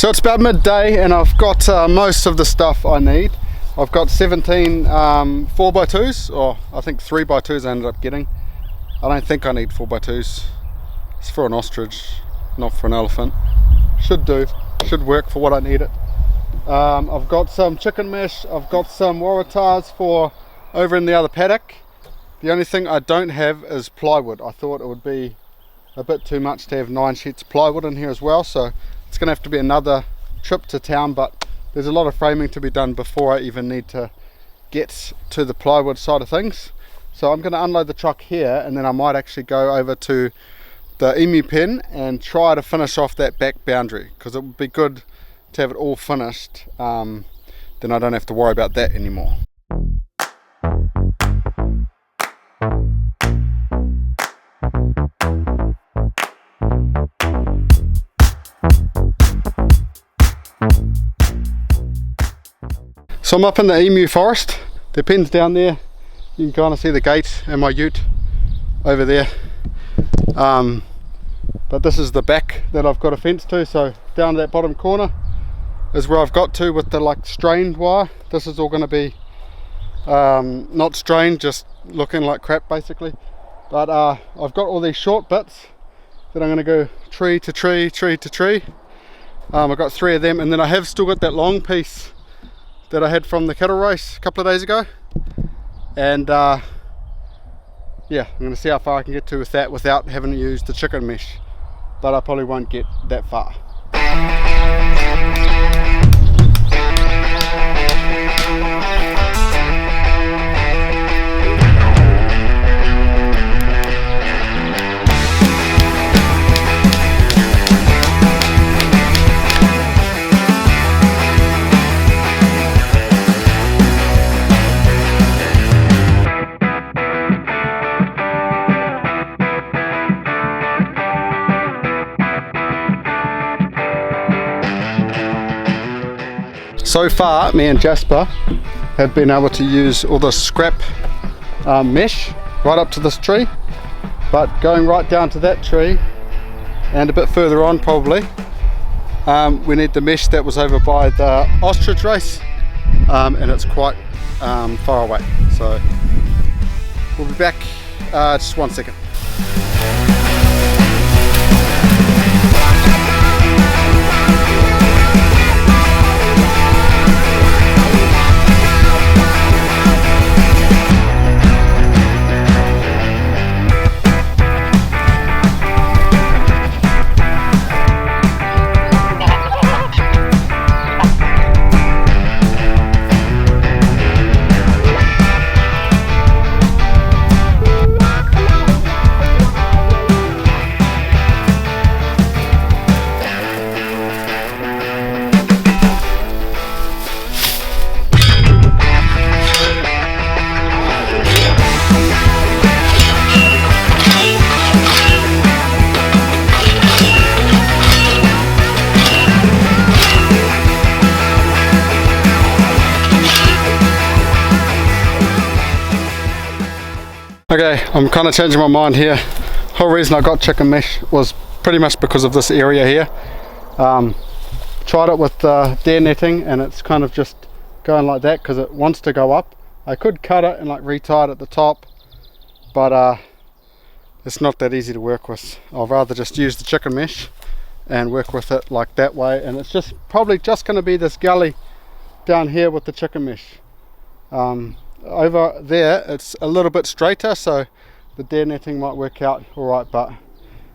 So it's about midday and I've got most of the stuff I need. I've got 17 4x2s, or I think 3x2s I ended up getting. I don't think I need 4x2s. It's for an ostrich, not for an elephant. Should do, should work for what I need it. I've got some chicken mesh, I've got some waratahs for over in the other paddock. The only thing I don't have is plywood. I thought it would be a bit too much to have 9 sheets of plywood in here as well, so it's going to have to be another trip to town, but there's a lot of framing to be done before I even need to get to the plywood side of things. So I'm going to unload the truck here, and then I might actually go over to the emu pen and try to finish off that back boundary, because it would be good to have it all finished. Then I don't have to worry about that anymore. So I'm up in the emu forest. The pen's down there. You can kind of see the gate and my ute over there. But this is the back that I've got a fence to, so down to that bottom corner is where I've got to with the like strained wire. This is all going to be not strained, just looking like crap basically. But I've got all these short bits that I'm going to go tree to tree, tree to tree. I've got 3 of them, and then I have still got that long piece that I had from the cattle race a couple of days ago, and yeah, I'm going to see how far I can get to with that without having to use the chicken mesh, but I probably won't get that far. So far, me and Jasper have been able to use all the scrap mesh right up to this tree, but going right down to that tree and a bit further on probably, we need the mesh that was over by the ostrich race, and it's quite far away. So we'll be back just 1 second. Okay, I'm kind of changing my mind here. Whole reason I got chicken mesh was pretty much because of this area here. Tried it with deer netting and it's kind of just going like that because it wants to go up. I could cut it and like retie it at the top, but it's not that easy to work with. I'd rather just use the chicken mesh and work with it like that way, and it's just probably just going to be this gully down here with the chicken mesh. Over there it's a little bit straighter, so the deer netting might work out alright, but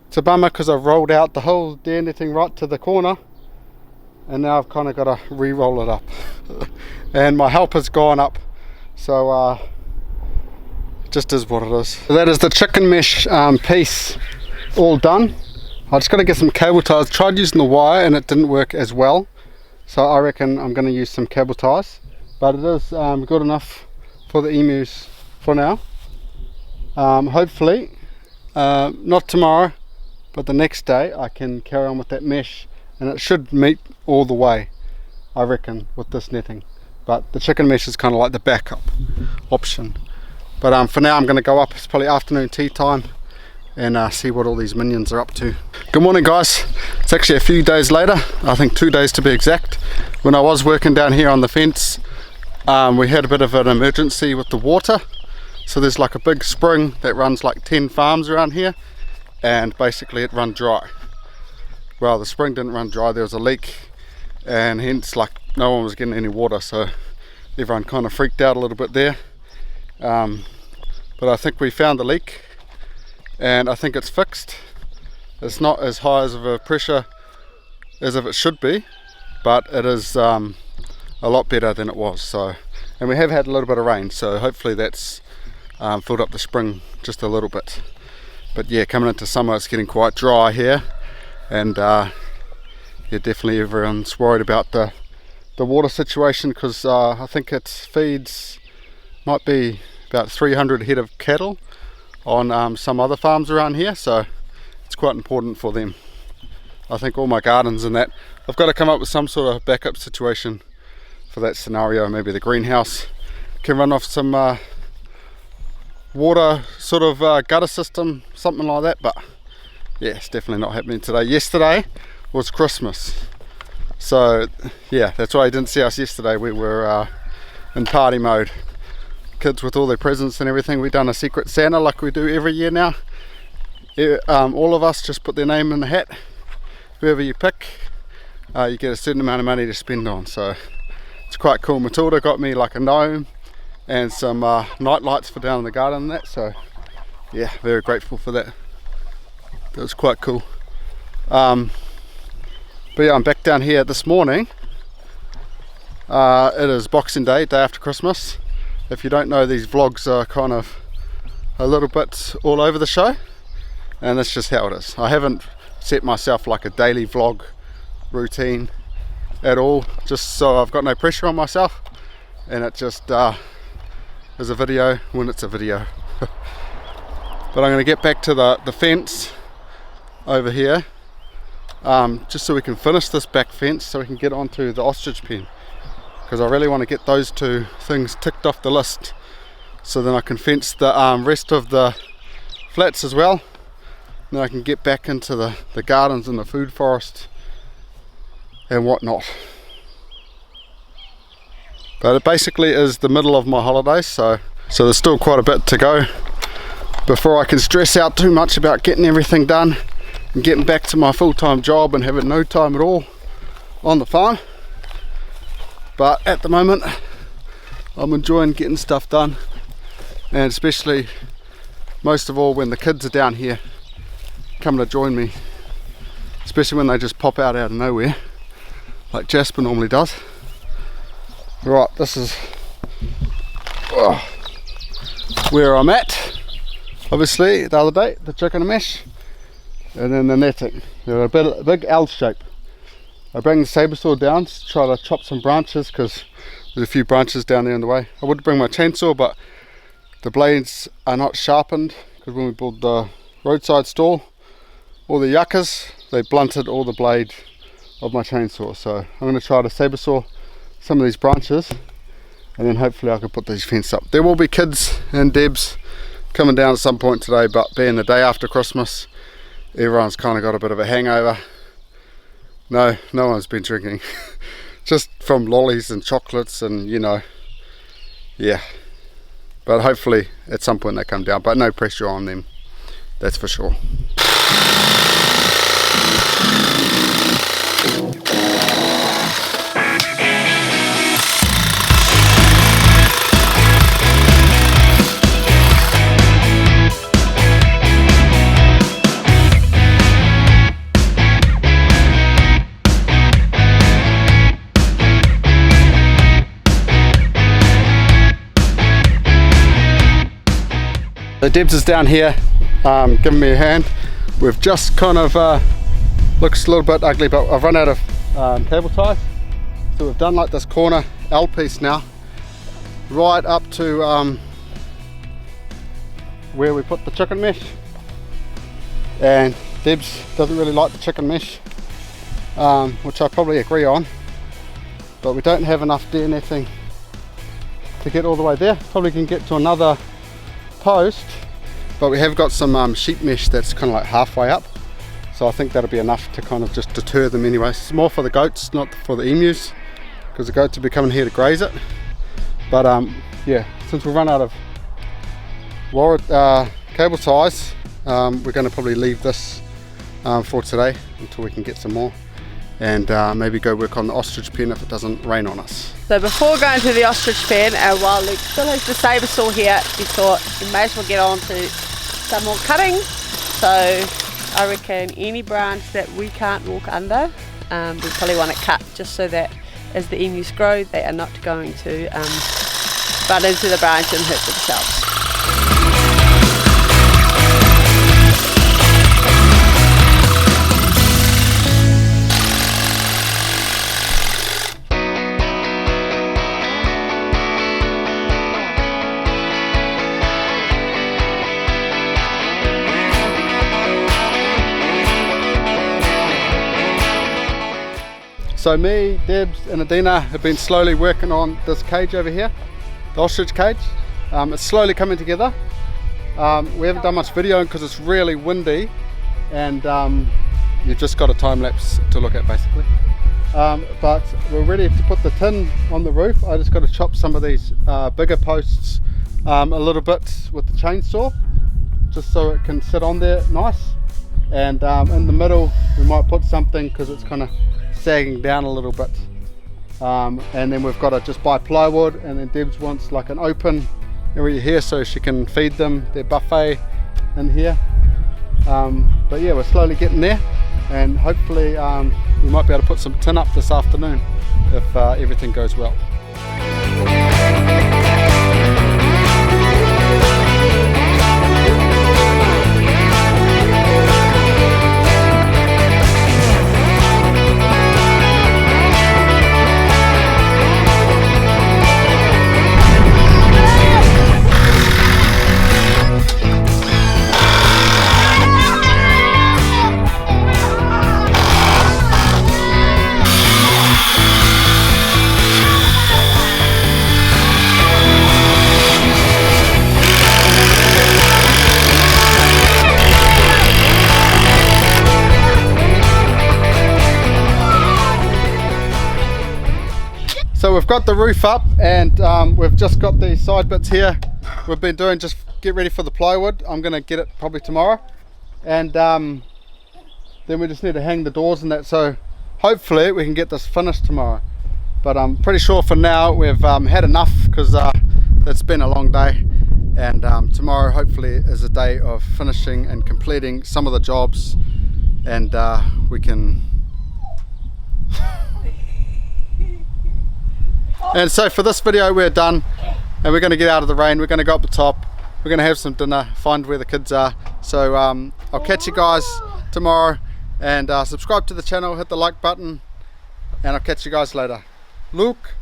it's a bummer because I've rolled out the whole deer netting right to the corner and now I've kind of got to re-roll it up and my helper's gone up, so it just is what it is. So that is the chicken mesh piece all done. I just got to get some cable ties. Tried using the wire and it didn't work as well, so I reckon I'm going to use some cable ties, but it is good enough for the emus for now. Hopefully not tomorrow, but the next day I can carry on with that mesh and it should meet all the way, I reckon, with this netting. But the chicken mesh is kind of like the backup option. But for now I'm going to go up. It's probably afternoon tea time and see what all these minions are up to. Good morning guys, it's actually a few days later, I think 2 days to be exact. When I was working down here on the fence, we had a bit of an emergency with the water. So there's like a big spring that runs like 10 farms around here, and basically it run dry. Well, the spring didn't run dry, there was a leak, and hence like no one was getting any water, so everyone kind of freaked out a little bit there. But I think we found the leak, and I think it's fixed. It's not as high as of a pressure as if it should be, but it is a lot better than it was. So, and we have had a little bit of rain, so hopefully that's filled up the spring just a little bit. But yeah, coming into summer it's getting quite dry here, and yeah, definitely everyone's worried about the water situation, because I think it feeds, might be about 300 head of cattle on some other farms around here, so it's quite important for them. I think all my gardens and that, I've got to come up with some sort of backup situation for that scenario. Maybe the greenhouse can run off some water sort of gutter system, something like that, but yeah, it's definitely not happening today. Yesterday was Christmas, so yeah, that's why you didn't see us yesterday. We were in party mode, kids with all their presents and everything. We done a secret Santa like we do every year now. All of us just put their name in the hat. Whoever you pick, you get a certain amount of money to spend on, so it's quite cool. Matilda got me like a gnome and some night lights for down in the garden and that, so yeah, very grateful for that. That was quite cool. But yeah, I'm back down here this morning. It is Boxing Day, day after Christmas. If you don't know, these vlogs are kind of a little bit all over the show, and that's just how it is. I haven't set myself like a daily vlog routine at all, just so I've got no pressure on myself, and it just is a video when it's a video. But I'm going to get back to the fence over here, just so we can finish this back fence so we can get onto the ostrich pen, because I really want to get those two things ticked off the list, so then I can fence the rest of the flats as well. Then I can get back into the gardens and the food forest and whatnot. But it basically is the middle of my holidays, so there's still quite a bit to go before I can stress out too much about getting everything done and getting back to my full-time job and having no time at all on the farm. But at the moment I'm enjoying getting stuff done, and especially most of all when the kids are down here coming to join me, especially when they just pop out of nowhere like Jasper normally does. Right, this is where I'm at. Obviously the other day, the chicken mesh, and then the netting. They're a big L shape. I bring the saber saw down to try to chop some branches, because there's a few branches down there in the way. I would bring my chainsaw, but the blades are not sharpened, because when we built the roadside stall, all the yuccas, they blunted all the blade of my chainsaw. So I'm going to try to saber saw some of these branches, and then hopefully I can put these fences up. There will be kids and Debs coming down at some point today, but being the day after Christmas, everyone's kind of got a bit of a hangover. No one's been drinking, just from lollies and chocolates and, you know, yeah. But hopefully at some point they come down, but no pressure on them, that's for sure. So Debs is down here giving me a hand. We've just kind of looks a little bit ugly, but I've run out of cable ties, so we've done like this corner L piece now, right up to where we put the chicken mesh. And Debs doesn't really like the chicken mesh, which I probably agree on, but we don't have enough deer netting to get all the way there. Probably can get to another post but we have got some sheep mesh that's kind of like halfway up, so I think that'll be enough to kind of just deter them anyway. It's more for the goats, not for the emus, because the goats will be coming here to graze it. But yeah, since we've run out of cable ties, we're going to probably leave this for today until we can get some more, and maybe go work on the ostrich pen if it doesn't rain on us. So before going to the ostrich pen, while Luke still has the sabre saw here, we thought we may as well get on to some more cutting. So I reckon any branch that we can't walk under, we probably want to cut, just so that as the emus grow, they are not going to butt into the branch and hurt themselves. So me, Debs and Adina have been slowly working on this cage over here, the ostrich cage. It's slowly coming together. We haven't done much videoing because it's really windy, and you've just got a time lapse to look at basically. But we're ready to put the tin on the roof. I just got to chop some of these bigger posts a little bit with the chainsaw, just so it can sit on there nice. And in the middle we might put something, because it's kind of sagging down a little bit, and then we've got to just buy plywood, and then Debs wants like an open area here so she can feed them their buffet in here. But yeah, we're slowly getting there, and hopefully we might be able to put some tin up this afternoon if everything goes well. So we've got the roof up, and we've just got the side bits here. We've been doing, just get ready for the plywood. I'm going to get it probably tomorrow, and then we just need to hang the doors and that, so hopefully we can get this finished tomorrow. But I'm pretty sure for now we've had enough, because it's been a long day, and tomorrow hopefully is a day of finishing and completing some of the jobs, and we can And so for this video we're done, and we're going to get out of the rain. We're going to go up the top, we're going to have some dinner, find where the kids are. So I'll catch you guys tomorrow, and subscribe to the channel, hit the like button, and I'll catch you guys later. Luke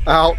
out.